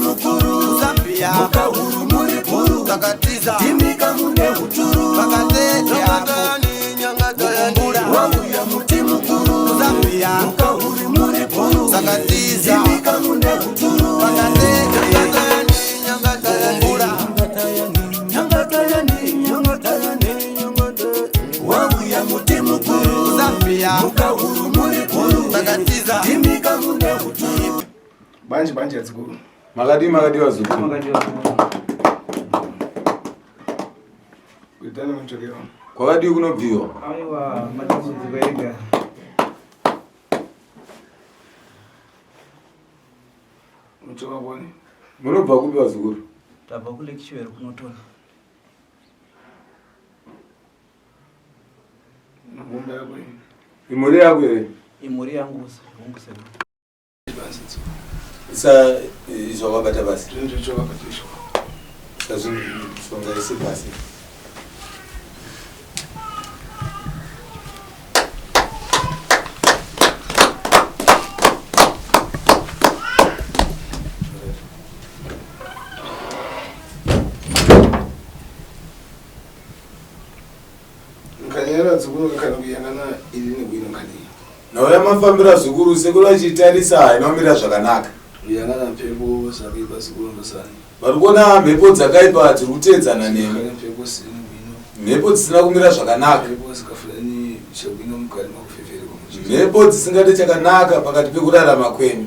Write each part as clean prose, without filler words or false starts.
mukuru Zambia mukahuru muri puru takatiza timika mune huturu pakatete wangu ya muti mukuru Zambia mukahuru muri puru takatiza timika mune huturu pakatete wangu ya muti mukuru Zambia mukahuru muri puru takatiza timika mune huturu Banje azikuru. Magadi wazukuru. Kuitana mchokero. Kwa wadi kunobviwa. Aiwa matambudziko ega. Mchoka boni. Munobva kupi wazukuru? Tabva kule Kichwero kunotona. Ngombe yako hii. Imuri yako ere? Imuri yangu unguse. Isa izokabata basi. Ndichoka katisho. Sasa songa isi basi. Nkanyera zukuru kanobiyana ilini bwino kani. Nawe mafambira zukuru sekuru achitarisa inomira zvakanaka. Yana mpepo sakipa zukuru ndosani. Barikona mhepo dzakaipa dziri kutedzana nemi. Mpepo sini bwino. Mhepo dzisina kumira zvakanaka. Mpepo sikafani chabwino mukari makufefere kumuchi. Mhepo dzisingade chakanaka pakati pekurarama kwenyu.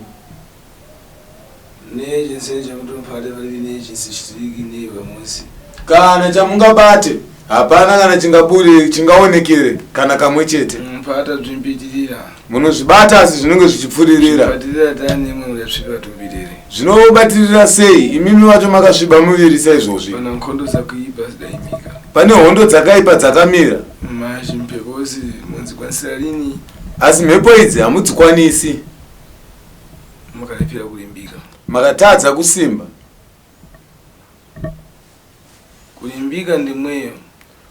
Nejense chamutompade vari nejense chiriki nevamosi. Kana chamungabate hapana kana chingaonekere kana kamwe chete. Mpata zvimbitirira. Munozvibata asi zvinenge zvichipfuririra. Batirira tani mwe yasvika tubirire. Zvinobatirira sei? Imimi vacho makasviba muviri saizvozvi. Pana nkondo zakuipa zidaimika. Pane hondo dzakaipa dzakamira. Mazhi mpeposi munzikwanisira lini? Asi mhepo idzi hamudzikwanisi. Mukaripira kulimbika. Makatadza kusimba. Kulimbika ndimweyo.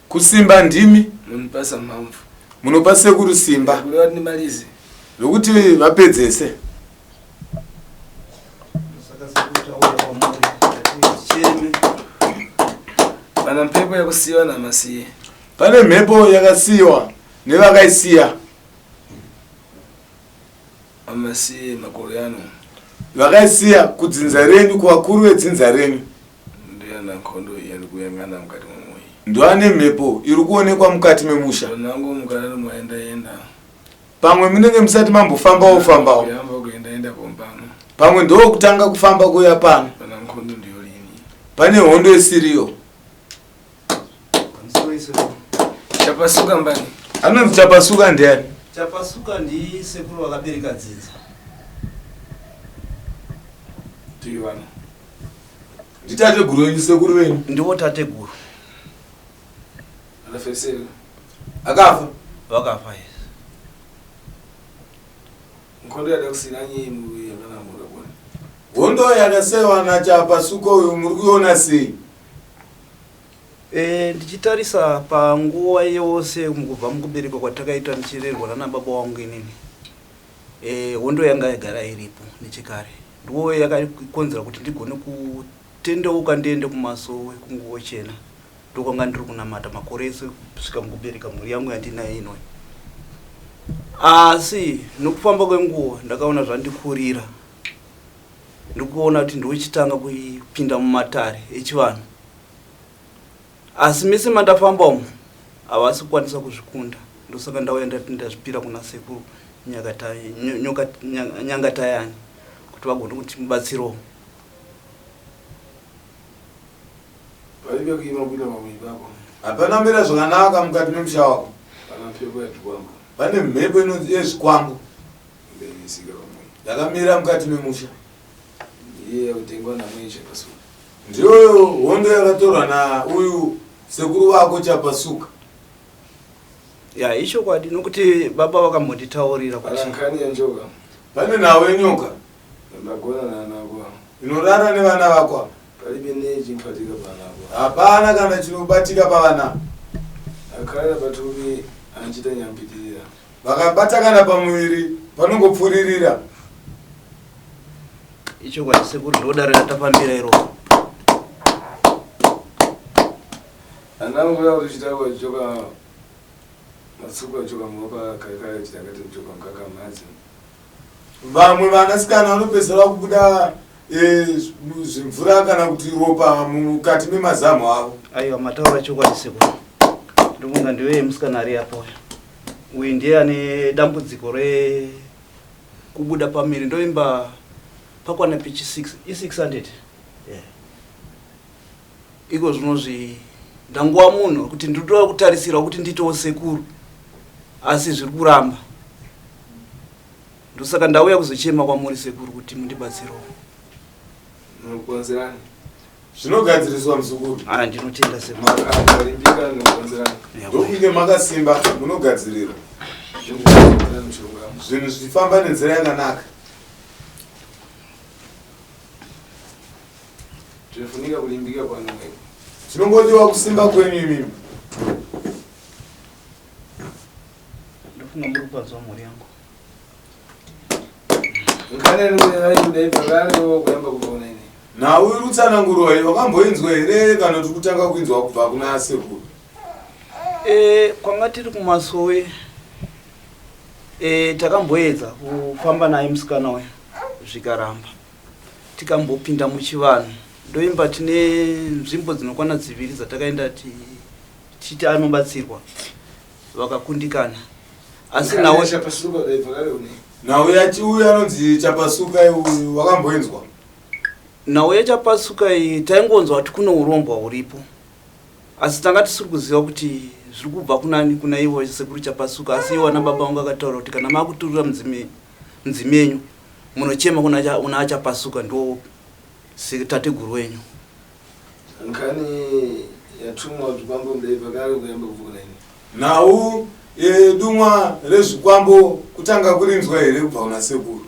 Kusimba ndimi. Munipasa mphamvu. Munopa sekuru simba. Kulewa ndimalize. Lokuti vapedzese. Pana mpepo yakusiwa na masiye. Pane mhepo yakasiwa nevakaisiya. Amasiye makoreano. Vakaisiya kudzinza renyu kuvakuru vedzinza renyu. Ndiyana nkondo yarikuyangana mukati mwemoyo. Ndoane mhepo iri kuonekwa mukati memusha. Nango mukararo mwaenda. Pamwe munenge musati mambofambawo. Yamba kuenda pompano. Pamwe ndo kutanga kufamba kuya pano. Pana nkondo ndiyo lini. Pane hondo isiriyo. Chapasuka mbani. Anonzi chapasuka ndiani? Chapasuka ndi sekuru wakabereka dzinza. Tiwana. Nditate guru wenyu sekuru wenyu. Ndiwo tate guru. Alafesera. Akafa? Wakafa yes. Nkondo yadakusinanye mu yakana murabona. Hondo yakasewa na chapasuka uyu muri kuona sei? Ndichitarisa panguva yose kubva mukubereka kwatakaita ndichirerwa nana baba wangu inini. Hondo yanga yagara iripo nechekare. Ndiwo yakakonzera kuti ndigone kutendeuka ndiende kumasowe kunguva chena. Ndokwanga ndiri kunamata makore ese kusvika mukubereka mhuri yangu yandinayo ino. Asi nokufamba kwenguva ndakaona zvandikurira. Ndikuona kuti ndochitanga kupinda mumatare echivanhu. Asi misi mandafamba umu havasi kukwanisa kuzvikunda. Ndosaka ndauya ndati ndazvipira kuna sekuru Nyangatayani kuti vagone kuti mubatsirewo. Palibe kuima kuita mamwe bako. Hapana mira zvakanaka mukati memusha wako. Pana mpepo yatukwangu. Pane mhepo inozvikwangu. Ndeisika pamwe. Yakamira mukati memusha. Iye utengwa na mwisha pasuka. Ndiyo hondo yakatorwa na uyu sekuru wako chapasuka. Ya isho kwadi nokuti baba vakambonditaurira kuti Alankani ya njoka. Pane nawe nyoka. Ndagona na nagwa. Inorara nevana vako. Palibe neji mpatika panagwa. Hapana kana chinobatika pavana. Akara patubi anchita nyampitirira. Vakabata kana pamuviri panongopfuririra. icho kwatisekuru ndodarira tapambira iro anangu ya uchitako choka masuku choka mwopa kale chitakati choka mkaka mazi vamwe vanasikana vanopedzera kubuda zvimvura kana kuti ropa mukati memazamu avo. aiwa mataura chokwatisekuru ndomunga ndiwe musikana ari apo uyu ndiye ane dambudziko kubuda pamiri ndoimba pakwana pichi 600 yeah. iko zvinozvi ndanguva munhu kuti ndinoda kutarisira kuti nditowo sekuru asi zviri kuramba ndosaka ndauya kuzochema kwamuri sekuru kuti mundibatsirewo. mukonzerani zvinogadziriswa muzukuru. Ndinotenda sekuru. Alimbika mukonzerani ndokunge makasimba munogadzirira zvinhu zvichifamba nenzira yakanaka. tinofunika kulimbika kwanu. Chinongodiwa kusimba kwenyu imimi. Ndofuna muri kupanzwa mhuri yangu. Na uyu rutsananguro iyo wakamboinzwa here kana kuti kutanga kuinzwa kubva kuna sekuru? Kwanga tiri kumasowe takamboedza kufamba naye musikana uyu zvikaramba tikambopinda muchivanhu ndoimba tine nzvimbo dzinokwana 2 dzatakaenda tichiti anobatsirwa vakakundikana asi nawe yachiuya anonzi Chapasuka uyu wakamboinzwa? nawe Chapasuka iyi taingonzwa kuti kuno urombo huripo asi tanga tisiri kuziva kuti zviri kubva kunani kuna ivo sekuru Chapasuka asi ivo ana baba vangu akataura kuti kana makuturira mudzimenyu munochema kuna Chapasuka ndo tateguru wenyu. Nkani yatumwa zvikwambo mudevhakare kuyamba kuvuka nini? Nau dumwa rezvikwambo kutanga kurinzwa here kubva kuna sekuru?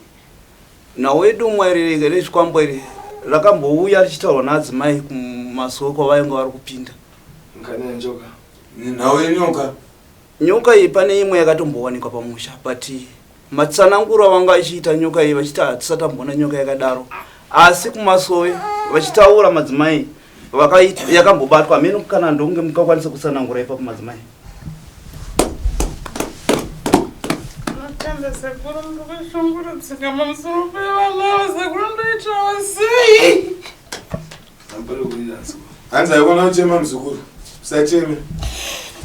Nawe dumwa rezvikwambo iri rakambouya richitaurwa naadzimai kumasowe kwavainga vari kupinda. Nkani yanjoka? Nawe nyoka? Nyoka iyi pane imwe yakatombowanikwa pamusha but matsananguro vanga ichiita nyoka iyi vachiti hatisatambona nyoka yakadaro asi kumasowe vachitaura madzimai yakambobatwa meno kana ndonge mukakwanisa kusanangura ipa kumadzimai. Hanza yakona uchema mzukuru usacheme.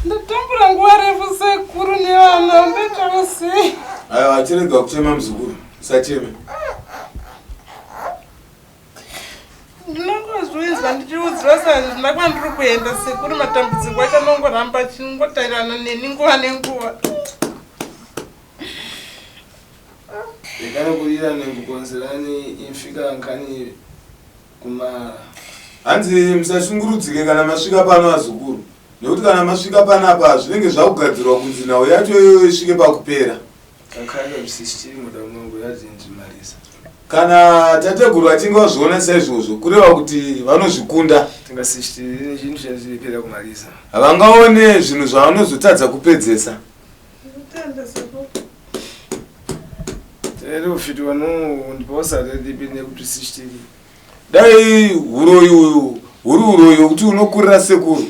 Ndatambura nguva refu sekuru nevana ndataura sei? Aiwa achirega kuchema mzukuru usacheme. Ndinongozvizwa ndichiudzwa sezvina kwandiri kuenda sekuru matambudziko acho anongoramba achingotarirana neni nguva nenguva. Ndikanokurira nekukonzerani infika nkani kumara. Hanzi musashungurudzike kana masvika pano azukuru. Nekuti kana masvika panapa zvinenge zvakugadzirwa kunzi nhau yacho iyoyo isvike pakupera. Kakanda zvisishiri muda mungu yazinjimarisa. Kana tateguru achinge wazviona saizvozvo kureva kuti vanozvikunda. Tingasishiri chinhu chinozvipera kumarisa. Havangaone zvinhu zvavanozotadza kupedzesa. Ndotenda sekuru. Tiri ufiti wanu ndiposa redipi nekuti sishiri. Dai huru uroyo kuti unokurira sekuru.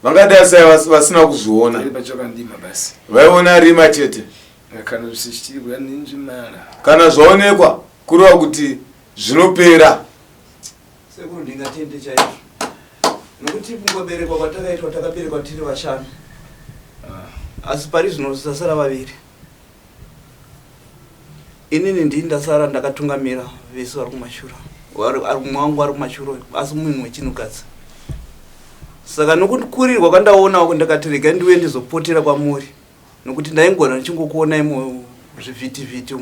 Vangadai sai vasina kuzviona. Tiri pachoka ndima basi. Vaiona rima chete. Kana zvisishiri kuyaninjimara. Kana zvaonekwa kureva kuti zvinopera. Sekuru ndingatende chaizvo nokuti kungoberekwa kwatakaitwa takaberekwa tiri vashanu asi pari zvino tasara 2. Inini ndii ndasara ndakatungamira vese vari kumashura mumwe wangu ari kumashura asi mumwe chinukadzi saka nokukurirwa kwandaonawo ndakati regai ndiuye ndizopotera kwamuri nokuti ndaingona ndichingokuona imwe zvivhitivhiti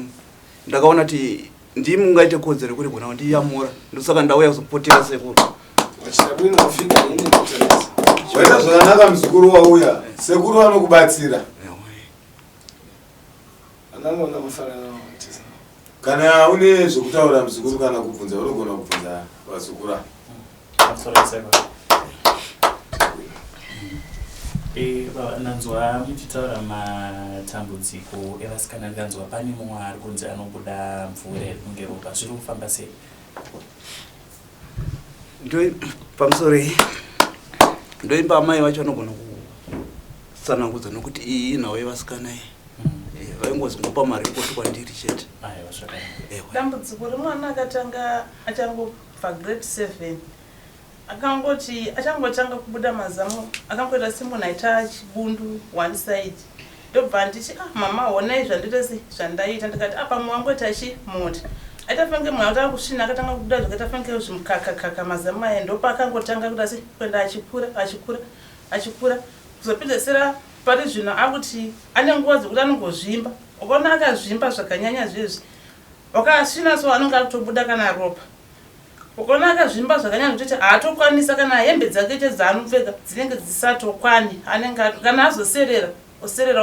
ndakaona kuti ndimi ungaite kodzero kuri gona ndiyamura ndosaka ndauya kuzopotera sekuru. Wachitabwino ufika ini kutarisa. Waita zvakanaka muzukuru wauya sekuru anokubatsira. Anamona mufanana wachisa. Kana une zvokutaura muzukuru kana kubvunza unogona kubvunza vazukuru. Nanzwa muchitaura matambudziko evasikana ndanzwa pane mumwe ari kunzi anobuda mvura kunge ropa zviri kufamba sei? ndo pamusoro ndoimba amai vacho vanogona kutsanangudza nokuti iyi nhau yevasikana vaingozongopa mari yekoti kwandiri chete. Dambudziko remwana akatanga achangobva grade 7 akangoti achangotanga kubuda mazamu akangoita semunhu aita chibundu one side ndobva ndichi mama honai zvanditesi zvandaita ndikati pamwe wangoita chimota aitafange mwana utanga kusvina akatanga kubuda zvakatafange zvimukakakaka mazamu aya ndopa akangotanga kuda se kuenda achikura kuzopedzesera pari zvino akuti ane nguva dzekuti anongozvimba ukaona akazvimba zvakanyanya zvezvi wakasvina so anonge akutobuda kana ropa ukaona akazvimba zvakanyanya zvekuti haatokwanisa kana hembe dzake che dzaanopfeka dzinenge dzisatokwani anenge kana azoserera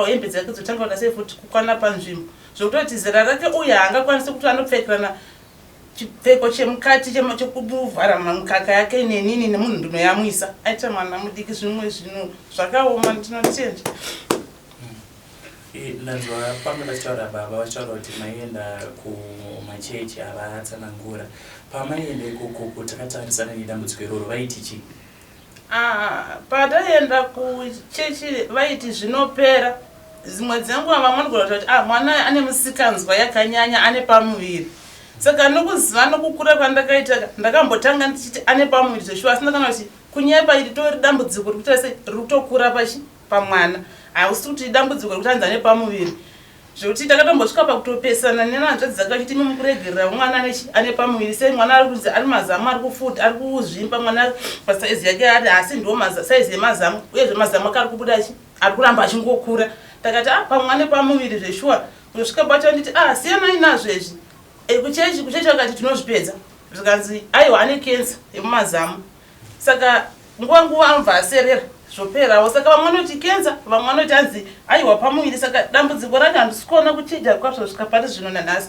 hembe dzake dzotanga kuda sei futi kukwana panzvimbo zvokutoti zera rake uye haangakwanisi kuti anopfekerana chipfeko chemukati chekuvhara mukaka yake nenini nemunhu ndinoyamwisa aita mwana mudiki zvimwe zvinhu zvakaoma ndinotenda. Ndanzwa pamwe vachitaura baba vachitaura kuti maienda kumachechi avatsanangura pamaienda ikoko kuti takatarisana nedambudziko iroro vaiti chii? Pataenda kuchechi vaiti zvinopera dzimwe dzenguva vamwe ndigona kuti mwana ane musikanzwa yakanyanya ane pamuviri saka nokuziva nokukura kwandakaita ndakambotanga ndichiti ane pamuviri zveshuwa asi ndakana kuti kunyepa iri tori dambudziko rikuita sei ririkutokura pamwana hausi kuti dambudziko rikuti anzi ane pamuviri zvekuti takatombosvika pakutopesana nenanzvadzi dzakachiti mukuregerera mwana ane pamuviri sei mwana ari mazamu ari kufuta ari kuzvimba mwana pasaizi yake ari asi ndo saizi yemazamu uyezve mazamu ake ari kubuda ari kuramba achingokura takati pamwe ane pamuviri zveshuwa kusvika pacho nditi siyanai nazvo izvi kuchechi vakati tinozvipedza zvikanzi aiwa ane kensa yemumazamu saka nguva anobva aserera zvoperawo saka vamwe vanoti kensa vamwe vanoti anzi aiwa pamuviri saka dambudziko racho handisi kuona kuchija kwazvo svika pari zvino nanhasi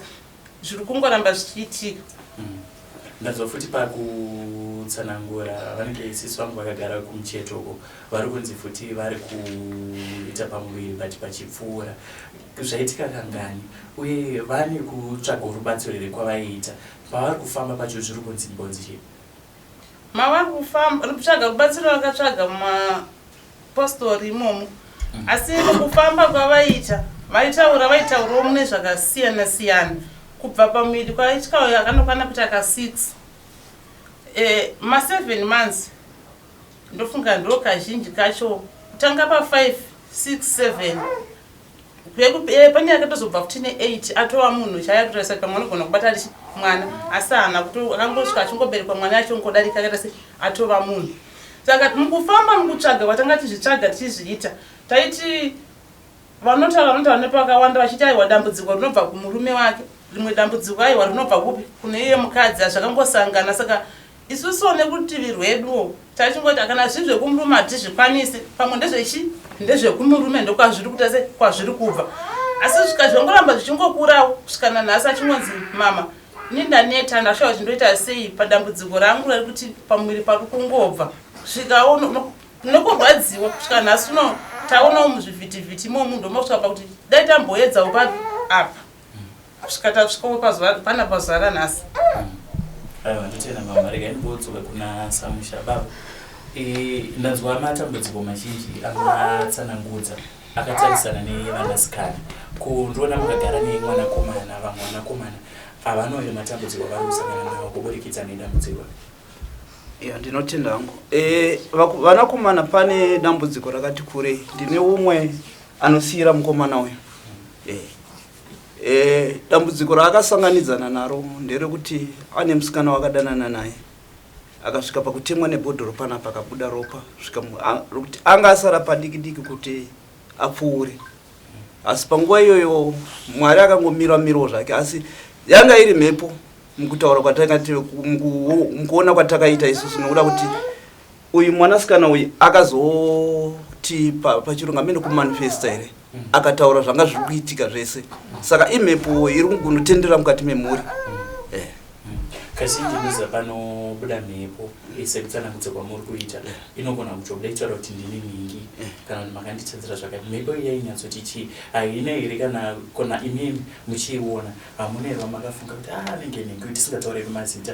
zviri kungoramba zvichiitika. Ndanzwa futi pakutsanangura vanenge isisi vangu vakagara kumuchetoko vari kunzi futi vari kuita pamuviri but pachipfuura zvaitika kangani uye vane kutsvaga rubatsiro here kwavaiita pavari kufamba pacho zviri kunzi mbonzi chii? Mavari kufamba kutsvaga rubatsiro vakatsvaga mumapostori imomo asi kufamba kwavaiita vaitaurawo mune zvakasiyana siyana kubva pamuviri kwaityayo akanokwana kuti aka 6 ma7 months ndofunga ndo kazhinji kacho kutanga pa5 6 7 pane akatozobva futi ne8 atova munhu chaya kutarisa pamwe anogona kubata mwana asi hana kuti akangosvika achingoberekwa mwana yacho ngodarika akaita se atova munhu saka mukufamba mukutsvaga watanga tichitsvaga tichizviita taiti vanotaura nepakawanda vachiti aiwa dambudziko rinobva kumurume wake rimwe dambudziko aiwa rinobva kupi kune iye mukadzi zvakangosangana saka isusu nekutivi rweduwo tachingoti kana zvinhu zvekumurume hatizvikwanisi pamwe ndezvekumurume ndokwazviri kuita se kwazviri kubva asi svika zvongoramba zvichingokurawo kusvika nanhasi achingonzi mama nindaneta ndashaura kuti ndoita sei padambudziko rangu rari kuti pamuviri pari kungobva svikawo nokurwadziwa kusvika nhasi uno taonawo muzvivhitivhiti imomo ndomasvika pakuti dai tamboedzawo papi apa kusvika tasvikawo pana pazuva ranhasi. Aiwa nditenda mama rega ndimbodzoka kuna Samusha baba. Ndanzwa matambudziko mazhinji amatsanangudza akatarisana nevanasikana kundiona mukagara nemwanakomana vamwe vanakomana avanoire matambudziko vari kusangana nawo kuburikidza nedambudziko. Ndinotenda hangu vanakomana pane dambudziko rakati kurei ndine umwe anosiyira mukomana uyu dambudziko raakasanganidzana naro nderekuti ane musikana wakadanana naye akasvika pakutemwa nebhodhoro panapa akabuda ropa rokuti anga asara padiki kuti apfuure asi panguva iyoyo Mwari akangomirawo zvake asi yanga iri mhepo mukutaura kwatakati mukuona kwatakaita isusu nokuda kuti uyu mwanasikana uyu akazoti pachirungamene kumanifesta here akataura zvanga zviri kuitika zvese saka imhepo iri kungonotenderera mukati memhuri. kazhinji inoziva panobuda mhepo sekutsanangudza kwamuri kuita inogona kutobuda ichitaura kuti ndini mingi kana kuti makanditsanzira zvakati mhepo iya inyatsoti chii haina here kana imimi muchiiona hamuna here vamakafunga kuti anenge ningi kuti tisingatauriri mazita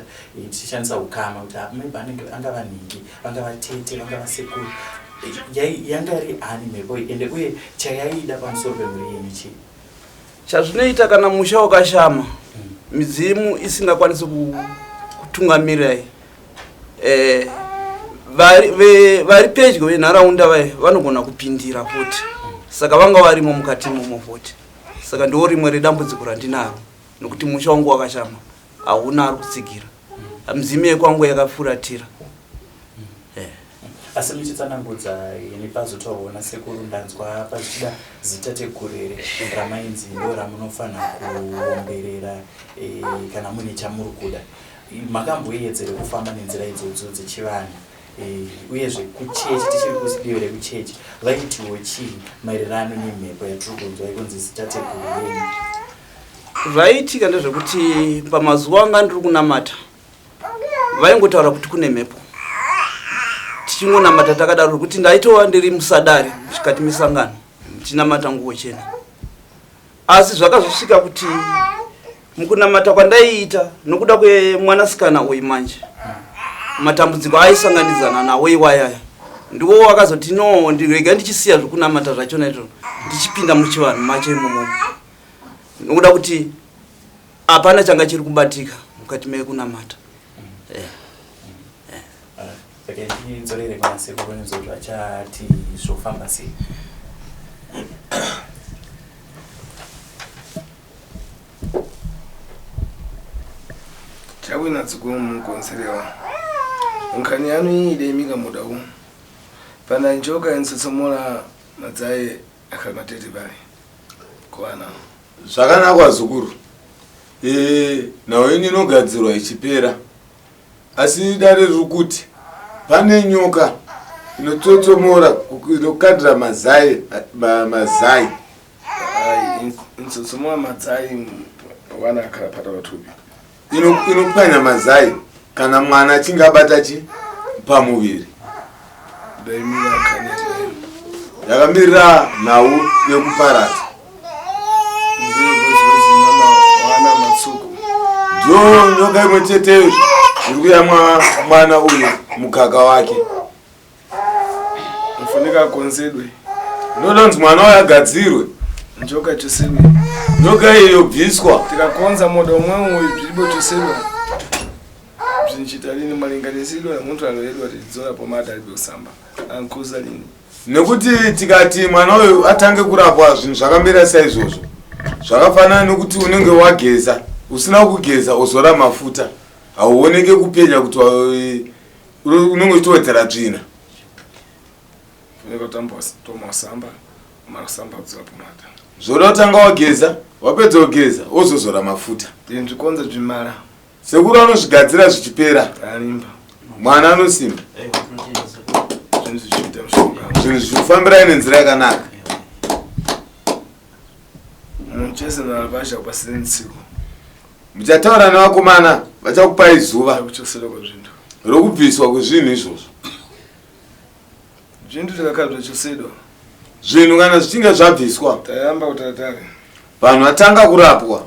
tichishandisa ukama kuti maybe angava ningi vangava tete vangava sekuru yanga iri ani mhepo iyi ende uye chayaida pamusoro pemhuri yenyu chii chazvinoita kana musha wakashama midzimu isingakwanisi kutungamirai vari pedyo venharaunda vanogona kupindira futi saka vanga varimo mukati imomo futi saka ndiwo rimwe redambudziko randinaro nokuti musha wangu wakashama hauna ari kutsigira midzimu yekwangu yakafuratira asi muchitsanangudza ini pazotaurona sekuru ndanzwa pachichida zita tekurere ramainzi ndo ramunofanira kuomberera kana mune chamuri kuda makamboyedzere kufamba nenzira idzodzo dzechivanhu uyezve kuchechi tichiri kudivi rekuchechi vaitiwo chii maererano nemhepo yatiri kunzwa ikunzi zita tekurere zvaiitika ndezvekuti pamazuva anga ndiri kunamata vaingotaura kuti kune mhepo tichingonamata takadaro kuti ndaitova ndiri musadari mukati mesangano tichinamata nguo chena asi zvakazosvika kuti mukunamata kwandaiita nokuda kwemwanasikana uyu manje matambudziko aisanganidzana nawo iwayaya ndiwo wakazoti no ndirega ndichisiya zvokunamata zvachona izvo ndichipinda muchivanhu macho imomo nokuda kuti hapana changa chiri kubatika mukati mekunamata ndidzorere kuna sekuru nezvo achati zvofamba sei chawina tsukuru mukonserewa nkhani yanu iyi idayimika mudawu pana njoka yansotsomola madzaye akhamatete pale kuwana zvakanakwa zukuru nawo ini inogadzirwa ichipera asi dare riri kuti pane nyoka inototomora inokandira mazai insotsomola madzai wana akapata patupi inopwanya mazai kana mwana achinge abata chi pamuviri yakamirira nhau yekuparata ndo nyoka imwe cheteyo iri kuya mwana uyu mukaka wake ufunika akonzedwe ndodonzi mwana uyu agadzirwe njoka chosedwe nyoka iyo yobviswa tikakonza moda umwe uyu zviribo chosedwa zvinchita lini malinganisidwa nemuntu anoedwa tidzora pomata aribe kusamba ankuza lini nekuti tikati mwana uyu atange kurapwa zvinhu zvakamira saizvozvo zvakafanana nekuti unenge wageza usina kugeza ozora mafuta hauoneke kupenya kuti unenge uchitowedzera tsvina funeka tomasamba marasamba kudzora pomata zvoda kutanga wageza wapedza kugeza ozozora mafuta zvikonza zvimara sekuru anozvigadzira zvichipera arimba mwana anosimba zvinhu zvichiita mushonga zvinhu zvichifambirai nenzira yakanaka munhu chese navasha kupasire ntsiku muchataura nevakomana vachakupai zuva kuchosedwa kwezvinhu rokubviswa kwezvinhu izvozvo zvinhu tikakhala zvachosedwa zvinhu kana zvichinge zvabviswa tayamba kutatare vanhu vatanga kurapwa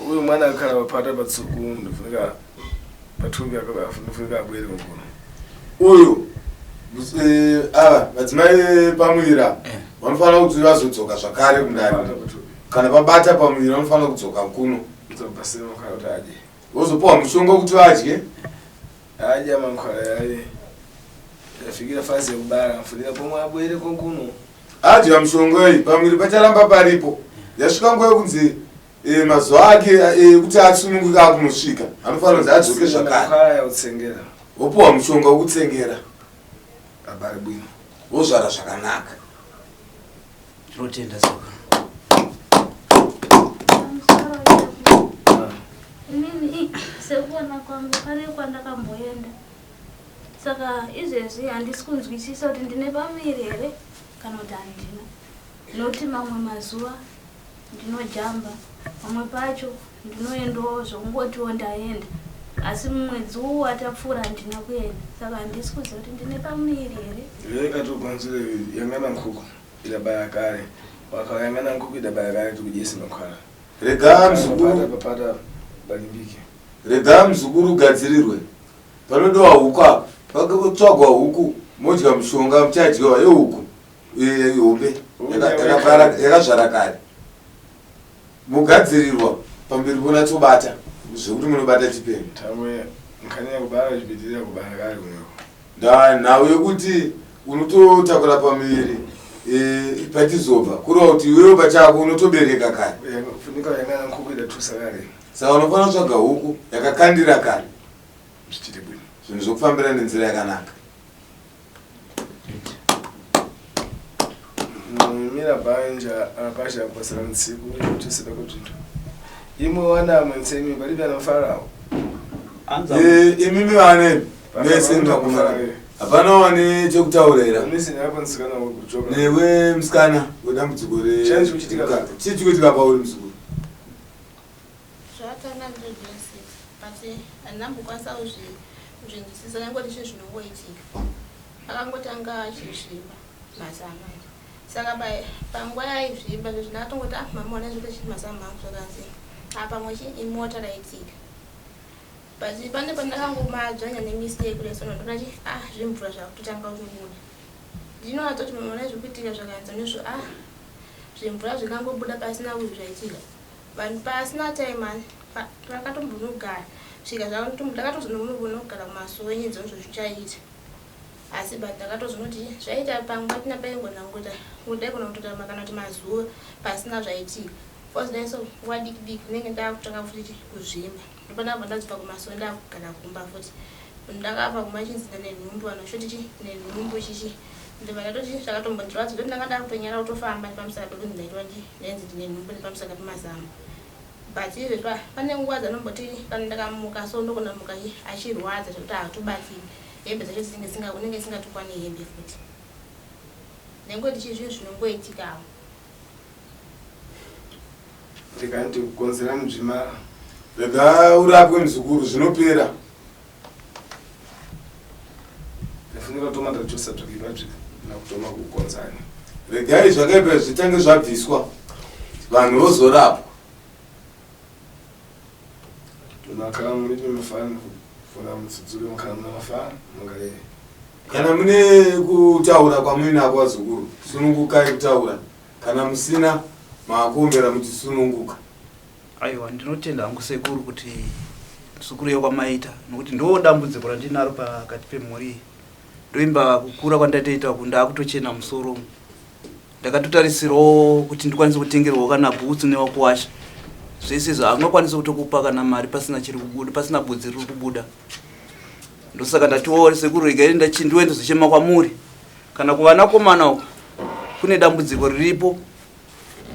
uyu mwana akakhala papata patsuku ndofunika patupi anofunika abwere kunkuna uyu ava madzimai pamuvira vanofanira kuti vazodzoka zvakare kundani kana pabata pamuviri vanofanira kudzoka kuno vozopiwa mushonga kuti vadye adya mankwara yaye yafikira fazi yekubara afunika pomwe abwere konkuno adya mushonga iyi pamuviri pacharamba paripo yasvika nguva yekunzi mazuva ake kuti asununguka akunosvika anofanira kuti adzoke zvakare yautsengera vopiwa mushonga wekutsengera abare bwino vozvara zvakanaka tinotenda saka inini sekuona kwangu pane kwandakamboenda saka izvezvi handisi kunzwisisa kuti ndine pamiri here kana kuti handina nokuti mamwe mazuva ndinojamba mamwe pacho ndinoendawo zvokungotiwo ndaenda asi mwedzi uwu atapfuura handina kuenda saka handisi kuziva kuti ndine pamuviri here. Rekatogonzire yangana nkhuku idabaya kare wakayangana nkhuku idabaya kare tikujesi makhwala rega mzukuru papata balimbike rega mzukuru ugadzirirwe panodiwa huku apa pakutsvagwa huku modya mushonga muchadyiwa yehuku hombe yakazvara kare mugadzirirwa pamberi pona tobata zvekuti munobata chipenyu tamwe nkanya kubara chipitirira kubara kare kumweko ndanhau yekuti unototakura pamuviri patizobva kureva kuti iwewo pachako unotobereka kare funika yangana nkhuku idatusa kare saka unofanira kutsvaga huku yakakandira kare zvichite bwino zvinhu zvokufambira nenzira yakanaka. mira banja apasha kupasira ntsiku kutisida kuzvintu imwe wana mwensemi bali bana farao imimi vane mese ndakumara hapana wane chekutaurira misi napa nsikana wokujoga newe msikana wedambudziko Chani chikuchitika chikuchitika pauri mzukuru zvakanga ndinoziva but handambokwanisa kuzvinzwisisa nangoti chinhu zvinongoitika akangotanga achizvimba mazama saka panguva yaizvimba zvinatongoti mama ona zvekuti chii mazama angu zvakanzi pamwe imota raitika but pane pandakangomadzvanya nemistake kuresono ndona chi zvimvura zvakutotanga kubuda ndinoatoti mama ona zvekuitika zvakanzi nezvo zvimvura zvikangobuda pasina uyu zvaitika vanhu pasina time takatombonogara svika zvakatombonogara kumasuwo enyedzi izvo zvichaita asi but takatozonoti zvaita panguva tina paingona ngudai kuna kutotama kana kuti mazuva pasina zvaitika fosdaiso nguva diki diki ndenge ndakutanga futi kuzvimba ndopanabva ndadzibva kumasuwo ndakugara kumba futi ndakabva kumachinzina nenhumbu vanoshoti nenhumbu chichi ndibva ndatoti zvakatombondirwadza ndoti ndanga ndakutonyara kutofamba nepamusaka pekuti ndaitwa ndenzi ndine nhumbu nepamusaka pemazamo but izvezvo pane nguva dzanomboti kana ndakamuka so ndokunamuka achirwadza zvekuti haatobatsiri hembe dzacho unenge isingatokwani hembe futi nengoti chii zvinhu zvinongoitikawo tikanti kukonzera muzvimara rega urapwe mzukuru zvinopera ndafunika kutomata kuchosatsvakirwadzvi nakutoma kukonzani regai zvakaipa zvitange zvabviswa vanhu vozorapwa makala muri pemafana kufuna mutsudzuri makala muna mafana mungarei kana mune kutaura kwamuinako vazukuru sunungukai kutaura kana musina maakuombera muti sununguka. aiwa ndinotenda hangu sekuru kuti sukuru yekwamaita nokuti ndo dambudziko randinaro pakati pemhuri ndoimba kukura kwandatoita kundakutochena musoro ndakatotarisirawo kuti ndikwanise kutengerwawo kana bhutsu newakuwasha zvese izvo angakwanisa kutokupa kana mari pasina chiri kubuda pasina bvudzi riri kubuda ndosaka ndatiwo sekuru regai ndindoenda zvichema kwamuri kana kuvanakomana uko kune dambudziko riripo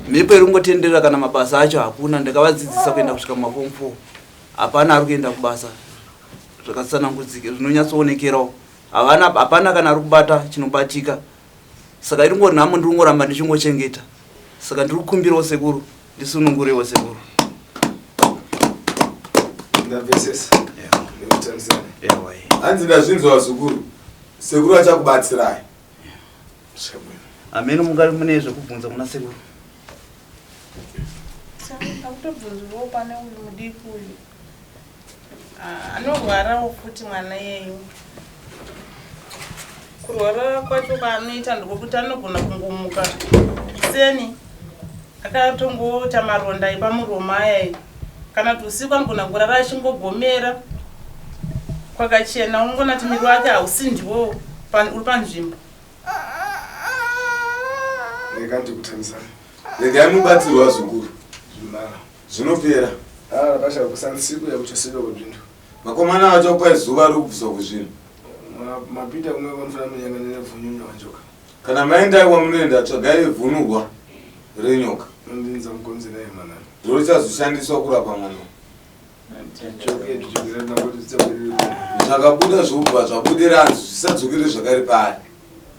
mhepo iri kungotenderera kana mabasa acho hakuna ndakavadzidzisa kuenda kusvika mumaform 4 hapana ari kuenda kubasa zvakasanangudzike zvinonyatsoonekerawo hapana kana ari kubata chinobatika saka iri ngori nhamo ndiri kungoramba ndichingochengeta saka ndiri kukumbirawo sekuru ndisunungurewo sekuru ndabvesesa nekutarisana hanzi ndazvinzwa vazukuru sekuru achakubatsirai chabwino amene mungari mune zvekubvunza muna sekuru akutobvunzirawo pane uyu mudiki uyu anorwarawo futi mwana yeyo kurwara kwacho kwaanoita ndokwekuti anogona kungomuka seni akatongoita maronda epamuromo aya kana kuti usiku anogona kurara achingogomera kwakachena unogona kuti miri wake hausindiwo uri panzvimbo rekanti kutamisana regai mubatsirwa vazukuru zvimara zvinopera rapasha kusansiku yakuchosiro kwezvintu makomana vachakupai zuva rokubviswa kwezvinhu mapita kumwe kwanofana munyanganira vhunyunya wanjoka kana maendai kwamunoenda tsvagai vhunurwa renyoka nondinza mukonzera yemanani ndorochazoshandiswa kurapa mwana choke zvichibwira nakoti zvichabudirira zvakabuda zvobva zvabudira anzi zvisadzokere zvakari paari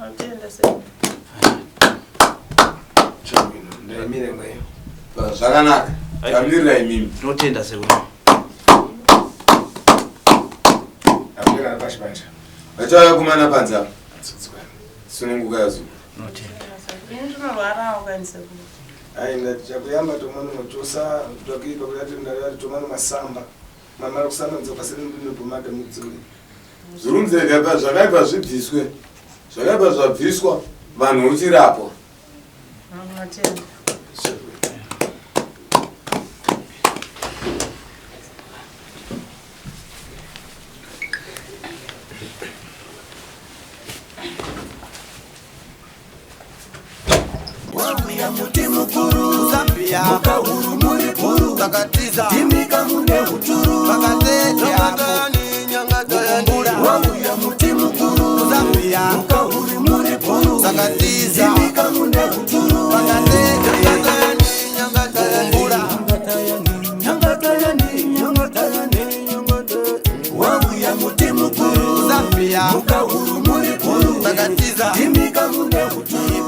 atenda sei chabwino ndaimire mweyo zvakanaka Tamirira imimi. Tinotenda sekuru. Apeleka pashi panja. Achaya kumana panza. Sununguka yazo. Tinotenda. ini ndinorwarawo kani sekuru. Ai ndachakuyamba tomano machosa twakipa kuti ndalali tomano masamba. Mama kusana nzoka sele ndino pomade mudzuli. Zurunzeka pa zvakaipa zvibviswe. Zvakaipa zvabviswa vanhu uchirapwa. Ndinotenda. Muti mukuru Zambia mukahuru muri puru takatiza imika mune huturu pakatete akatani nyangatani wangu ya muti mukuru Zambia mukahuru muri puru takatiza imika mune huturu pakatete